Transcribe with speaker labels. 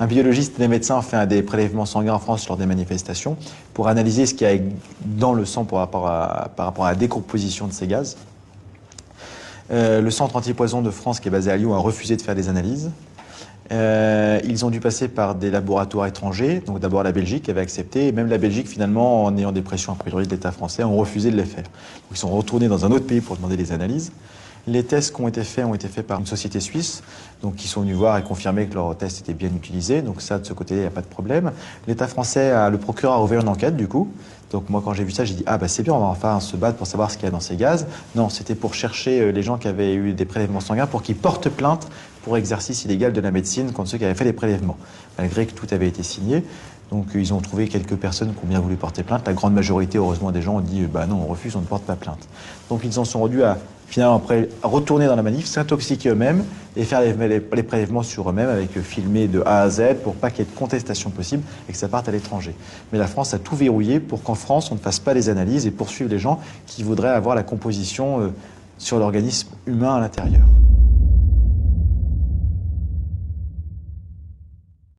Speaker 1: Un biologiste et des médecins ont fait des prélèvements sanguins en France lors des manifestations pour analyser ce qu'il y a dans le sang par rapport à la décomposition de ces gaz. Le centre antipoison de France, qui est basé à Lyon, a refusé de faire des analyses. Ils ont dû passer par des laboratoires étrangers, donc d'abord la Belgique avait accepté, et même la Belgique, finalement, en ayant des pressions a priori de l'État français, ont refusé de les faire. Donc, ils sont retournés dans un autre pays pour demander des analyses. Les tests qui ont été faits par une société suisse, donc qui sont venus voir et confirmer que leurs tests étaient bien utilisés. Donc ça, de ce côté, il n'y a pas de problème. L'État français, le procureur a ouvert une enquête, du coup. Donc moi, quand j'ai vu ça, j'ai dit « Ah bah c'est bien, on va enfin se battre pour savoir ce qu'il y a dans ces gaz ». Non, c'était pour chercher les gens qui avaient eu des prélèvements sanguins pour qu'ils portent plainte pour exercice illégal de la médecine contre ceux qui avaient fait les prélèvements, malgré que tout avait été signé. Donc ils ont trouvé quelques personnes qui ont bien voulu porter plainte. La grande majorité, heureusement, des gens ont dit « Bah non, on refuse, on ne porte pas plainte ». Donc ils en sont rendus à finalement après retourner dans la manif, s'intoxiquer eux-mêmes et faire les prélèvements sur eux-mêmes avec filmer de A à Z pour pas qu'il y ait de contestation possible et que ça parte à l'étranger. Mais la France a tout verrouillé pour qu'en France on ne fasse pas les analyses et poursuivre les gens qui voudraient avoir la composition sur l'organisme humain à l'intérieur.